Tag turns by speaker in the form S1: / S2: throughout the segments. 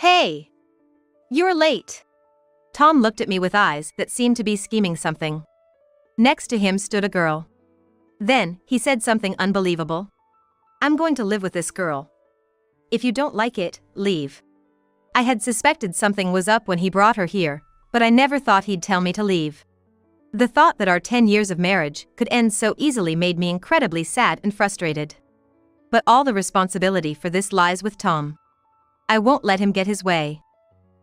S1: Hey! You're late. Tom looked at me with eyes that seemed to be scheming something. Next to him stood a girl. Then, he said something unbelievable. I'm going to live with this girl. If you don't like it, leave. I had suspected something was up when he brought her here, but I never thought he'd tell me to leave. The thought that our 10 years of marriage could end so easily made me incredibly sad and frustrated. But all the responsibility for this lies with Tom. I won't let him get his way.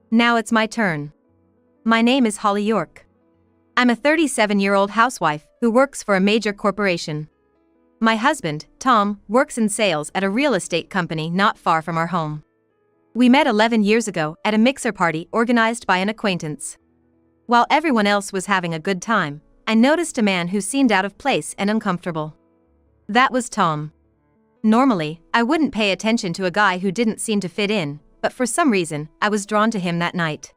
S1: Now it's my turn. My name is Holly York. I'm a 37-year-old housewife who works for a major corporation. My husband, Tom, works in sales at a real estate company not far from our home. We met 11 years ago at a mixer party organized by an acquaintance. While everyone else was having a good time, I noticed a man who seemed out of place and uncomfortable. That was Tom. Normally, I wouldn't pay attention to a guy who didn't seem to fit in, but for some reason, I was drawn to him that night.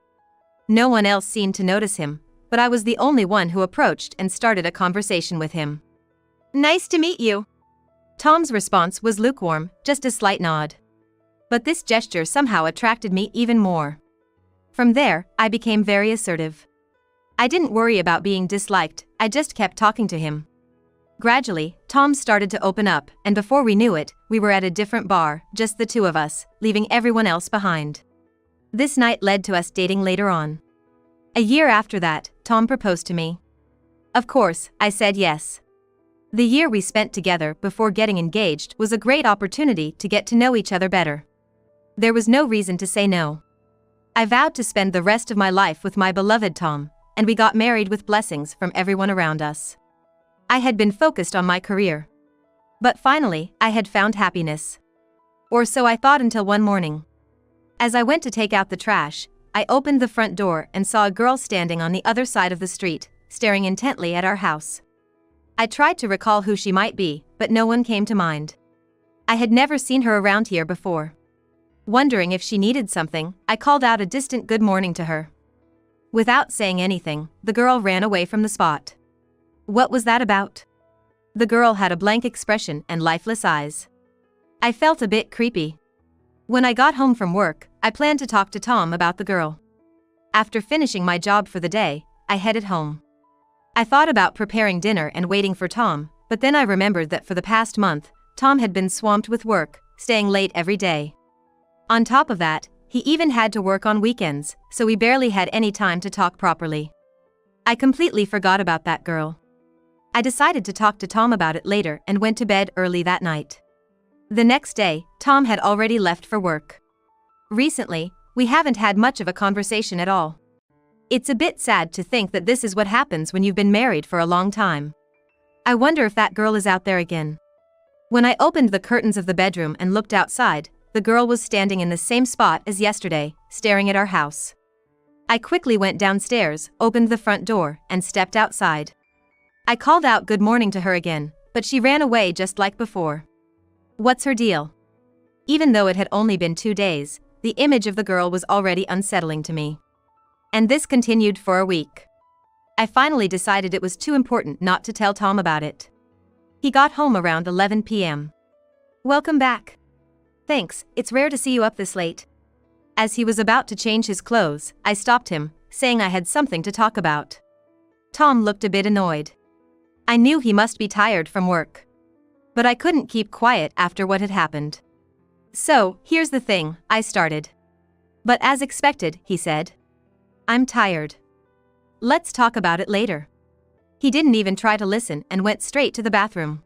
S1: No one else seemed to notice him, but I was the only one who approached and started a conversation with him. Nice to meet you. Tom's response was lukewarm, just a slight nod. But this gesture somehow attracted me even more. From there, I became very assertive. I didn't worry about being disliked, I just kept talking to him. Gradually, Tom started to open up, and before we knew it, we were at a different bar, just the two of us, leaving everyone else behind. This night led to us dating later on. A year after that, Tom proposed to me. Of course, I said yes. The year we spent together before getting engaged was a great opportunity to get to know each other better. There was no reason to say no. I vowed to spend the rest of my life with my beloved Tom, and we got married with blessings from everyone around us. I had been focused on my career. But finally, I had found happiness. Or so I thought until one morning. As I went to take out the trash, I opened the front door and saw a girl standing on the other side of the street, staring intently at our house. I tried to recall who she might be, but no one came to mind. I had never seen her around here before. Wondering if she needed something, I called out a distant good morning to her. Without saying anything, the girl ran away from the spot. What was that about? The girl had a blank expression and lifeless eyes. I felt a bit creepy. When I got home from work, I planned to talk to Tom about the girl. After finishing my job for the day, I headed home. I thought about preparing dinner and waiting for Tom, but then I remembered that for the past month, Tom had been swamped with work, staying late every day. On top of that, he even had to work on weekends, so we barely had any time to talk properly. I completely forgot about that girl. I decided to talk to Tom about it later and went to bed early that night. The next day, Tom had already left for work. Recently, we haven't had much of a conversation at all. It's a bit sad to think that this is what happens when you've been married for a long time. I wonder if that girl is out there again. When I opened the curtains of the bedroom and looked outside, the girl was standing in the same spot as yesterday, staring at our house. I quickly went downstairs, opened the front door, and stepped outside. I called out good morning to her again, but she ran away just like before. What's her deal? Even though it had only been 2 days, the image of the girl was already unsettling to me. And this continued for a week. I finally decided it was too important not to tell Tom about it. He got home around 11 p.m. Welcome back. Thanks, it's rare to see you up this late. As he was about to change his clothes, I stopped him, saying I had something to talk about. Tom looked a bit annoyed. I knew he must be tired from work. But I couldn't keep quiet after what had happened. So, here's the thing, I started. But as expected, he said. I'm tired. Let's talk about it later. He didn't even try to listen and went straight to the bathroom.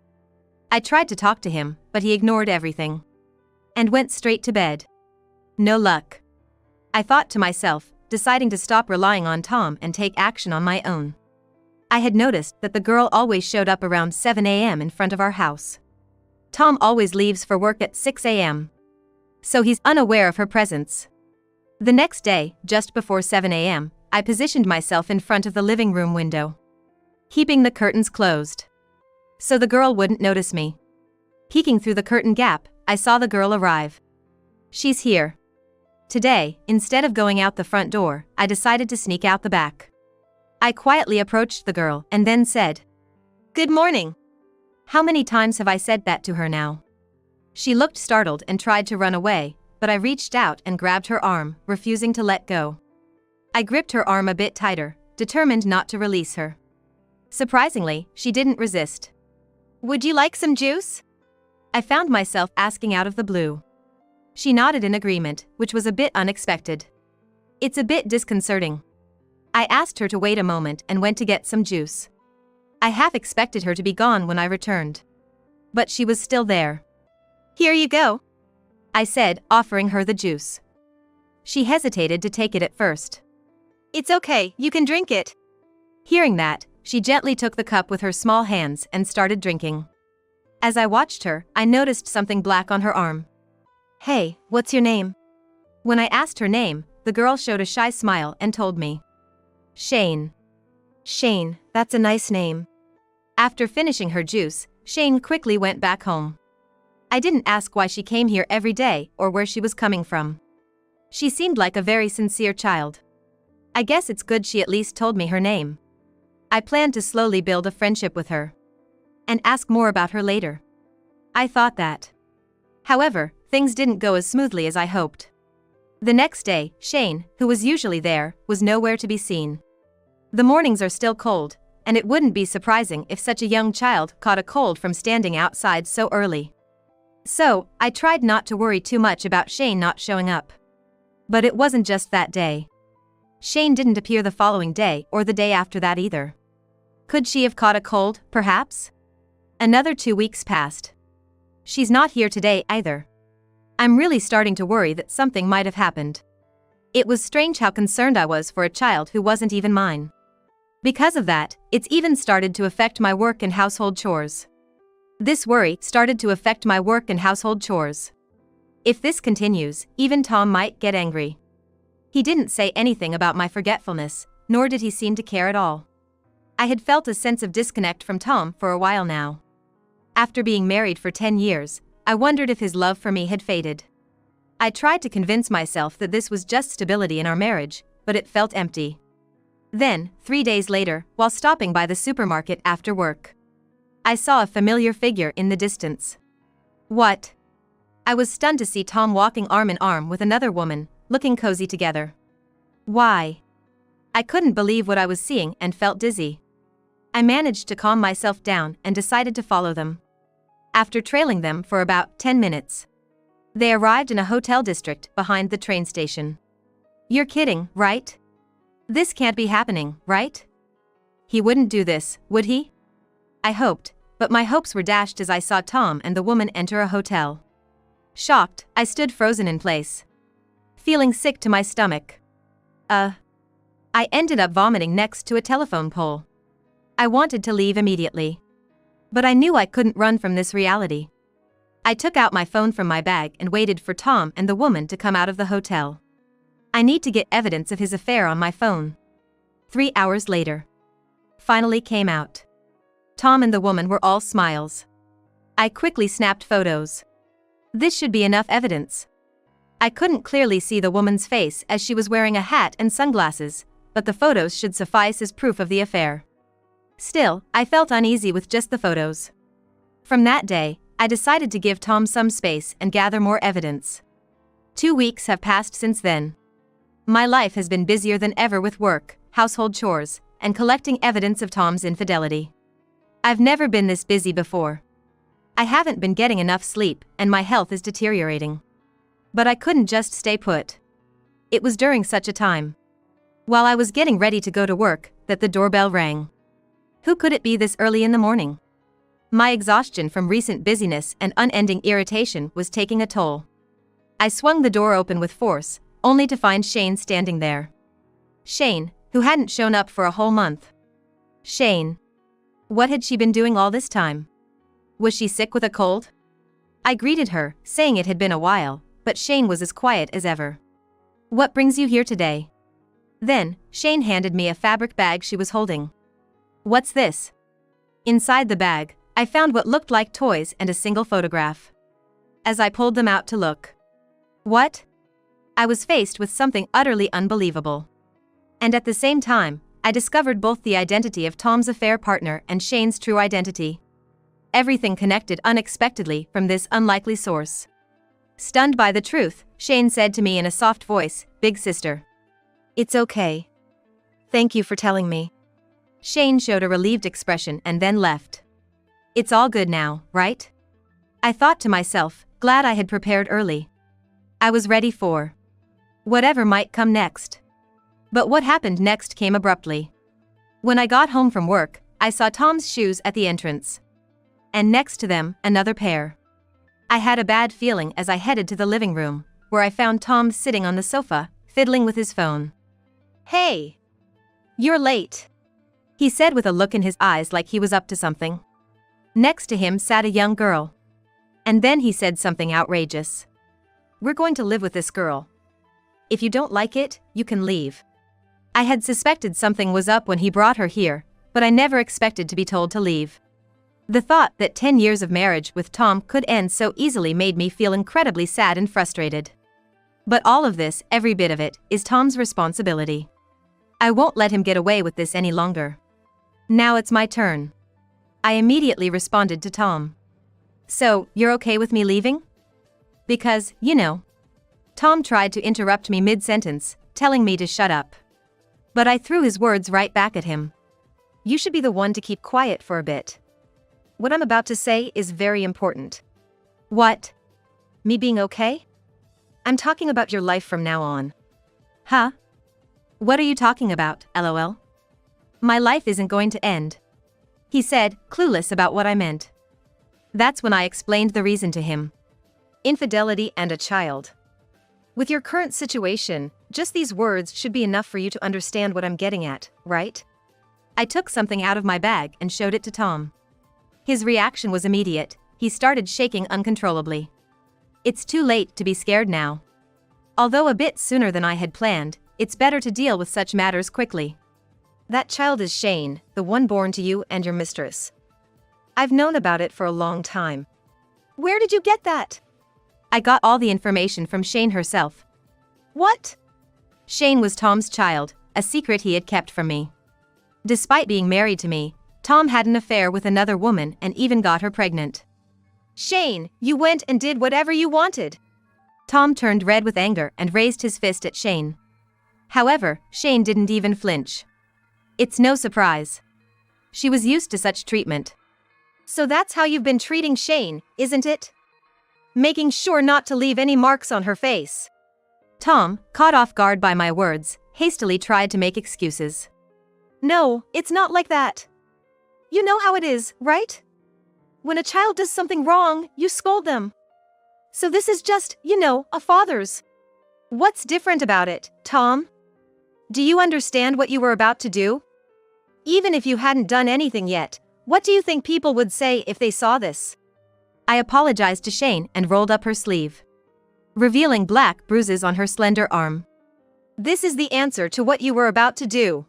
S1: I tried to talk to him, but he ignored everything. And went straight to bed. No luck. I thought to myself, deciding to stop relying on Tom and take action on my own. I had noticed that the girl always showed up around 7 a.m. in front of our house. Tom always leaves for work at 6 a.m. So he's unaware of her presence. The next day, just before 7 a.m., I positioned myself in front of the living room window, keeping the curtains closed, so the girl wouldn't notice me. Peeking through the curtain gap, I saw the girl arrive. She's here. Today, instead of going out the front door, I decided to sneak out the back. I quietly approached the girl and then said, "Good morning." How many times have I said that to her now? She looked startled and tried to run away, but I reached out and grabbed her arm, refusing to let go. I gripped her arm a bit tighter, determined not to release her. Surprisingly, she didn't resist. "Would you like some juice?" I found myself asking out of the blue. She nodded in agreement, which was a bit unexpected. "It's a bit disconcerting." I asked her to wait a moment and went to get some juice. I half expected her to be gone when I returned. But she was still there. "Here you go," I said, offering her the juice. She hesitated to take it at first. "It's okay, you can drink it." Hearing that, she gently took the cup with her small hands and started drinking. As I watched her, I noticed something black on her arm. "Hey, what's your name?" When I asked her name, the girl showed a shy smile and told me. "Shane." "Shane, that's a nice name." After finishing her juice, Shane quickly went back home. I didn't ask why she came here every day or where she was coming from. She seemed like a very sincere child. I guess it's good she at least told me her name. I planned to slowly build a friendship with her and ask more about her later. I thought that. However, things didn't go as smoothly as I hoped. The next day, Shane, who was usually there, was nowhere to be seen. The mornings are still cold, and it wouldn't be surprising if such a young child caught a cold from standing outside so early. So, I tried not to worry too much about Shane not showing up. But it wasn't just that day. Shane didn't appear the following day or the day after that either. Could she have caught a cold, perhaps? Another 2 weeks passed. She's not here today either. I'm really starting to worry that something might have happened. It was strange how concerned I was for a child who wasn't even mine. Because of that, it's even started to affect my work and household chores. This worry started to affect my work and household chores. If this continues, even Tom might get angry. He didn't say anything about my forgetfulness, nor did he seem to care at all. I had felt a sense of disconnect from Tom for a while now. After being married for 10 years, I wondered if his love for me had faded. I tried to convince myself that this was just stability in our marriage, but it felt empty. Then, 3 days later, while stopping by the supermarket after work, I saw a familiar figure in the distance. What? I was stunned to see Tom walking arm in arm with another woman, looking cozy together. Why? I couldn't believe what I was seeing and felt dizzy. I managed to calm myself down and decided to follow them. After trailing them for about 10 minutes, they arrived in a hotel district behind the train station. "You're kidding, right? This can't be happening, right? He wouldn't do this, would he?" I hoped, but my hopes were dashed as I saw Tom and the woman enter a hotel. Shocked, I stood frozen in place, feeling sick to my stomach. I ended up vomiting next to a telephone pole. I wanted to leave immediately, but I knew I couldn't run from this reality. I took out my phone from my bag and waited for Tom and the woman to come out of the hotel. I need to get evidence of his affair on my phone. 3 hours later, finally came out. Tom and the woman were all smiles. I quickly snapped photos. This should be enough evidence. I couldn't clearly see the woman's face as she was wearing a hat and sunglasses, but the photos should suffice as proof of the affair. Still, I felt uneasy with just the photos. From that day, I decided to give Tom some space and gather more evidence. 2 weeks have passed since then. My life has been busier than ever with work, household chores, and collecting evidence of Tom's infidelity. I've never been this busy before. I haven't been getting enough sleep, and my health is deteriorating. But I couldn't just stay put. It was during such a time, while I was getting ready to go to work, that the doorbell rang. Who could it be this early in the morning? My exhaustion from recent busyness and unending irritation was taking a toll. I swung the door open with force, only to find Shane standing there. Shane, who hadn't shown up for a whole month. Shane. What had she been doing all this time? Was she sick with a cold? I greeted her, saying it had been a while, but Shane was as quiet as ever. "What brings you here today?" Then, Shane handed me a fabric bag she was holding. "What's this?" Inside the bag, I found what looked like toys and a single photograph. As I pulled them out to look, what? I was faced with something utterly unbelievable. And at the same time, I discovered both the identity of Tom's affair partner and Shane's true identity. Everything connected unexpectedly from this unlikely source. Stunned by the truth, Shane said to me in a soft voice, "Big sister. It's okay. Thank you for telling me." Shane showed a relieved expression and then left. It's all good now, right? I thought to myself, glad I had prepared early. I was ready for whatever might come next. But what happened next came abruptly. When I got home from work, I saw Tom's shoes at the entrance. And next to them, another pair. I had a bad feeling as I headed to the living room, where I found Tom sitting on the sofa, fiddling with his phone. "Hey! You're late," he said with a look in his eyes like he was up to something. Next to him sat a young girl. And then he said something outrageous. "We're going to live with this girl. If you don't like it, you can leave." I had suspected something was up when he brought her here, but I never expected to be told to leave. The thought that 10 years of marriage with Tom could end so easily made me feel incredibly sad and frustrated. But all of this, every bit of it, is Tom's responsibility. I won't let him get away with this any longer. Now it's my turn. I immediately responded to Tom. "So, you're okay with me leaving?" Because, you know. Tom tried to interrupt me mid-sentence, telling me to shut up. But I threw his words right back at him. "You should be the one to keep quiet for a bit. What I'm about to say is very important." "What? Me being okay? I'm talking about your life from now on." "Huh? What are you talking about, LOL? My life isn't going to end," he said, clueless about what I meant. That's when I explained the reason to him. Infidelity and a child. With your current situation, just these words should be enough for you to understand what I'm getting at, right? I took something out of my bag and showed it to Tom. His reaction was immediate. He started shaking uncontrollably. It's too late to be scared now. Although a bit sooner than I had planned, it's better to deal with such matters quickly. That child is Shane, the one born to you and your mistress. I've known about it for a long time. Where did you get that? I got all the information from Shane herself. What? Shane was Tom's child, a secret he had kept from me. Despite being married to me, Tom had an affair with another woman and even got her pregnant. Shane, you went and did whatever you wanted. Tom turned red with anger and raised his fist at Shane. However, Shane didn't even flinch. It's no surprise. She was used to such treatment. So that's how you've been treating Shane, isn't it? Making sure not to leave any marks on her face. Tom, caught off guard by my words, hastily tried to make excuses. No, it's not like that. You know how it is, right? When a child does something wrong, you scold them. So this is just, a father's. What's different about it, Tom? Do you understand what you were about to do? Even if you hadn't done anything yet, what do you think people would say if they saw this? I apologized to Shane and rolled up her sleeve, revealing black bruises on her slender arm. This is the answer to what you were about to do.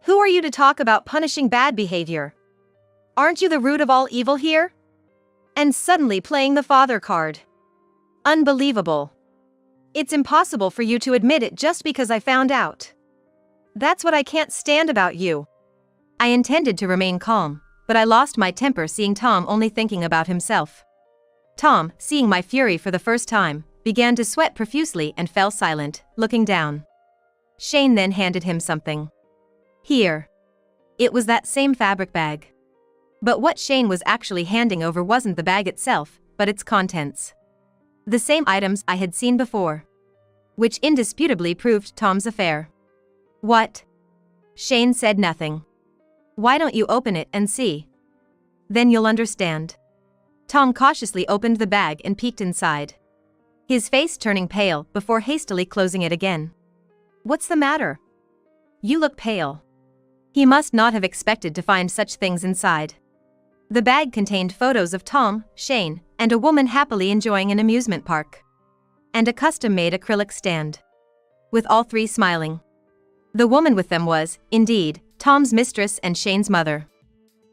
S1: Who are you to talk about punishing bad behavior? Aren't you the root of all evil here? And suddenly playing the father card. Unbelievable. It's impossible for you to admit it just because I found out. That's what I can't stand about you. I intended to remain calm, but I lost my temper seeing Tom only thinking about himself. Tom, seeing my fury for the first time, began to sweat profusely and fell silent, looking down. Shane then handed him something. Here. It was that same fabric bag. But what Shane was actually handing over wasn't the bag itself, but its contents. The same items I had seen before. Which indisputably proved Tom's affair. What? Shane said nothing. Why don't you open it and see? Then you'll understand. Tom cautiously opened the bag and peeked inside. His face turning pale before hastily closing it again. What's the matter? You look pale. He must not have expected to find such things inside. The bag contained photos of Tom, Shane, and a woman happily enjoying an amusement park. And a custom-made acrylic stand. With all three smiling. The woman with them was, indeed, Tom's mistress and Shane's mother.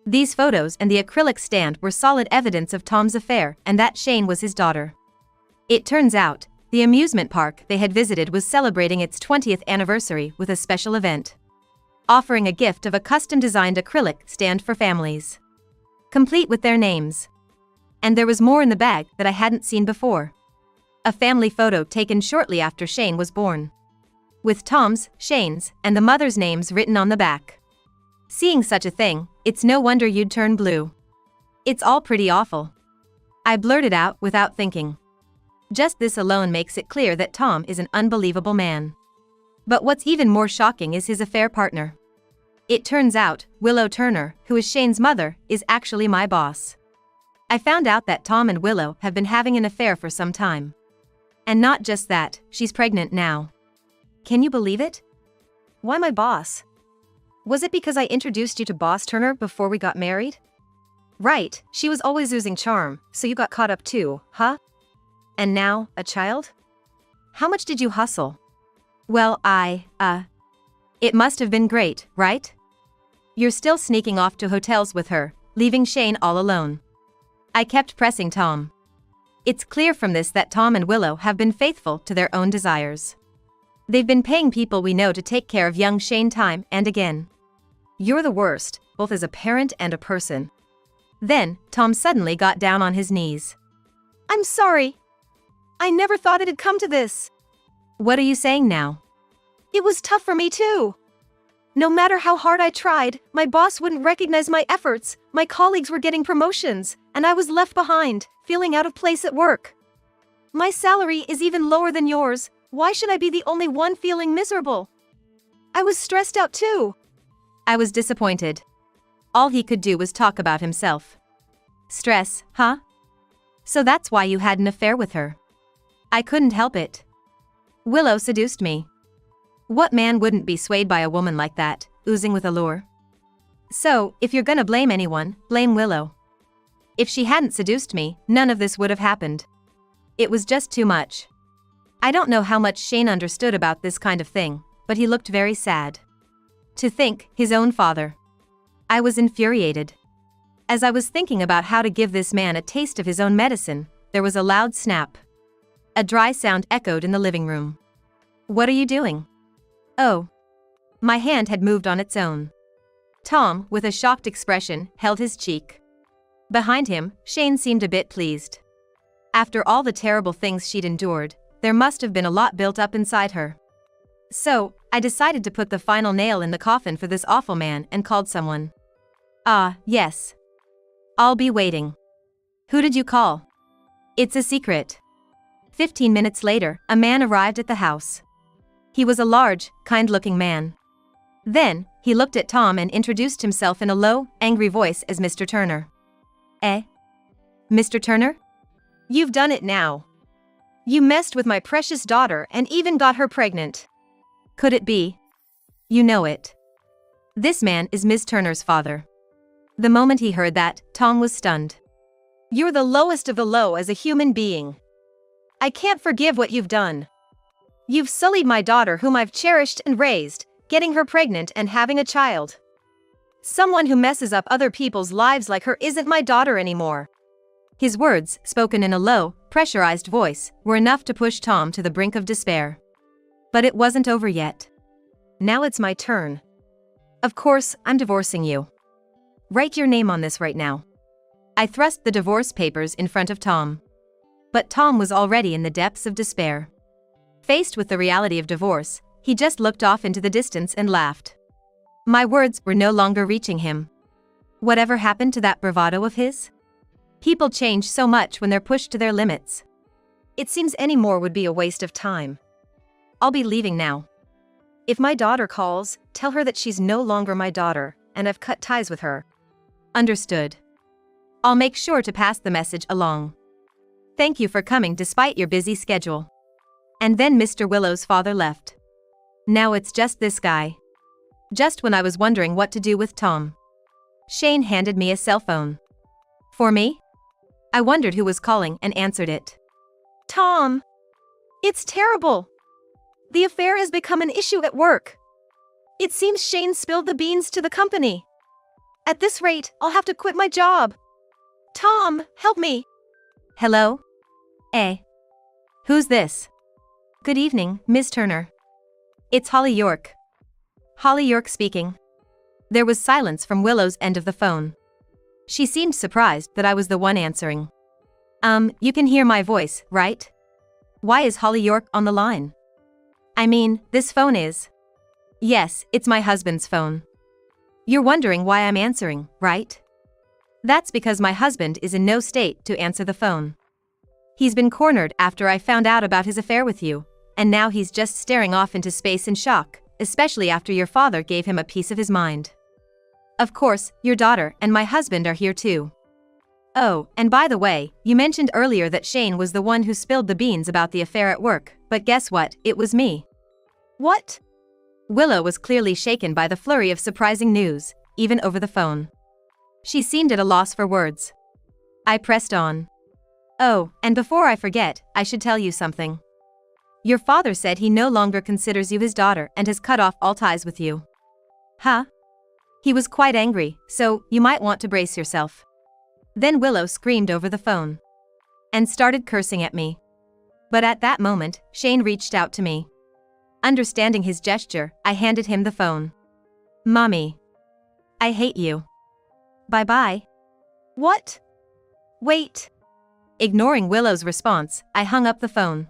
S1: These photos and the acrylic stand were solid evidence of Tom's affair and that Shane was his daughter. It turns out, the amusement park they had visited was celebrating its 20th anniversary with a special event. Offering a gift of a custom-designed acrylic stand for families. Complete with their names. And there was more in the bag that I hadn't seen before. a family photo taken shortly after Shane was born. With Tom's, Shane's, and the mother's names written on the back. Seeing such a thing, it's no wonder you'd turn blue. It's all pretty awful. I blurted out without thinking. Just this alone makes it clear that Tom is an unbelievable man. But what's even more shocking is his affair partner. It turns out, Willow Turner, who is Shane's mother, is actually my boss. I found out that Tom and Willow have been having an affair for some time. And not just that, she's pregnant now. Can you believe it? Why my boss? Was it because I introduced you to Boss Turner before we got married? Right, she was always oozing charm, so you got caught up too, huh? And now, a child? How much did you hustle? Well, it must have been great, right? You're still sneaking off to hotels with her, leaving Shane all alone. I kept pressing Tom. It's clear from this that Tom and Willow have been faithful to their own desires. They've been paying people we know to take care of young Shane time and again. You're the worst, both as a parent and a person. Then, Tom suddenly got down on his knees. I'm sorry. I never thought it'd come to this. What are you saying now? It was tough for me too. No matter how hard I tried, my boss wouldn't recognize my efforts, my colleagues were getting promotions, and I was left behind, feeling out of place at work. My salary is even lower than yours, why should I be the only one feeling miserable? I was stressed out too. I was disappointed. All he could do was talk about himself. Stress, huh? So that's why you had an affair with her. I couldn't help it. Willow seduced me. What man wouldn't be swayed by a woman like that, oozing with allure? So, if you're gonna blame anyone, blame Willow. If she hadn't seduced me, none of this would have happened. It was just too much. I don't know how much Shane understood about this kind of thing, but he looked very sad. To think, his own father. I was infuriated. As I was thinking about how to give this man a taste of his own medicine, there was a loud snap. A dry sound echoed in the living room. What are you doing? Oh. My hand had moved on its own. Tom, with a shocked expression, held his cheek. Behind him, Shane seemed a bit pleased. After all the terrible things she'd endured, there must have been a lot built up inside her. So, I decided to put the final nail in the coffin for this awful man and called someone. Ah, yes. I'll be waiting. Who did you call? It's a secret. 15 minutes later, a man arrived at the house. He was a large, kind-looking man. Then, he looked at Tom and introduced himself in a low, angry voice as Mr. Turner. Eh? Mr. Turner? You've done it now. You messed with my precious daughter and even got her pregnant. Could it be? You know it. This man is Ms. Turner's father. The moment he heard that, Tom was stunned. You're the lowest of the low as a human being. I can't forgive what you've done. You've sullied my daughter whom I've cherished and raised, getting her pregnant and having a child. Someone who messes up other people's lives like her isn't my daughter anymore. His words, spoken in a low, pressurized voice, were enough to push Tom to the brink of despair. But it wasn't over yet. Now it's my turn. Of course, I'm divorcing you. Write your name on this right now. I thrust the divorce papers in front of Tom. But Tom was already in the depths of despair. Faced with the reality of divorce, he just looked off into the distance and laughed. My words were no longer reaching him. Whatever happened to that bravado of his? People change so much when they're pushed to their limits. It seems any more would be a waste of time. I'll be leaving now. If my daughter calls, tell her that she's no longer my daughter, and I've cut ties with her. Understood. I'll make sure to pass the message along. Thank you for coming despite your busy schedule. And then Mr. Willow's father left. Now it's just this guy. Just when I was wondering what to do with Tom, Shane handed me a cell phone. For me? I wondered who was calling and answered it. Tom! It's terrible! The affair has become an issue at work. It seems Shane spilled the beans to the company. At this rate, I'll have to quit my job. Tom, help me! Hello? Who's this? Good evening, Ms. Turner. It's Holly York. Holly York speaking. There was silence from Willow's end of the phone. She seemed surprised that I was the one answering. You can hear my voice, right? Why is Holly York on the line? I mean, this phone is. Yes, it's my husband's phone. You're wondering why I'm answering, right? That's because my husband is in no state to answer the phone. He's been cornered after I found out about his affair with you, and now he's just staring off into space in shock, especially after your father gave him a piece of his mind. Of course, your daughter and my husband are here too. Oh, and by the way, you mentioned earlier that Shane was the one who spilled the beans about the affair at work, but guess what, it was me. What? Willow was clearly shaken by the flurry of surprising news, even over the phone. She seemed at a loss for words. I pressed on. Oh, and before I forget, I should tell you something. Your father said he no longer considers you his daughter and has cut off all ties with you. Huh? He was quite angry, so you might want to brace yourself. Then Willow screamed over the phone and started cursing at me. But at that moment, Shane reached out to me. Understanding his gesture, I handed him the phone. Mommy. I hate you. Bye-bye. What? Wait. Ignoring Willow's response, I hung up the phone.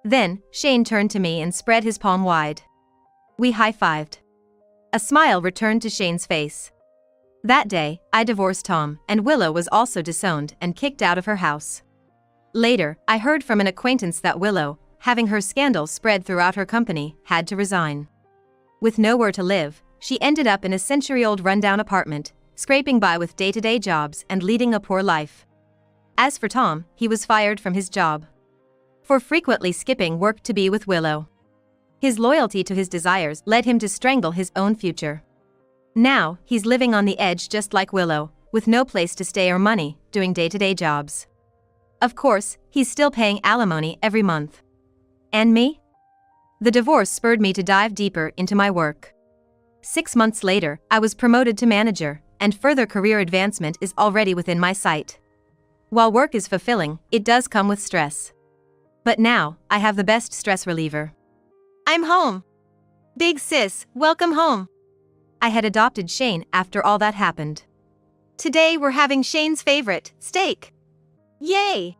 S1: Then, Shane turned to me and spread his palm wide. We high-fived. A smile returned to Shane's face. That day, I divorced Tom, and Willow was also disowned and kicked out of her house. Later, I heard from an acquaintance that Willow, having her scandal spread throughout her company, had to resign. With nowhere to live, she ended up in a century-old rundown apartment, scraping by with day-to-day jobs and leading a poor life. As for Tom, he was fired from his job for frequently skipping work to be with Willow. His loyalty to his desires led him to strangle his own future. Now, he's living on the edge just like Willow, with no place to stay or money, doing day-to-day jobs. Of course, he's still paying alimony every month. And me? The divorce spurred me to dive deeper into my work. 6 months later, I was promoted to manager, and further career advancement is already within my sight. While work is fulfilling, it does come with stress. But now, I have the best stress reliever. I'm home. Big sis, welcome home. I had adopted Shane after all that happened. Today we're having Shane's favorite, steak. Yay!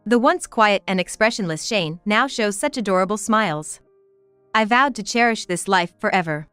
S1: The once quiet and expressionless Shane now shows such adorable smiles. I vowed to cherish this life forever.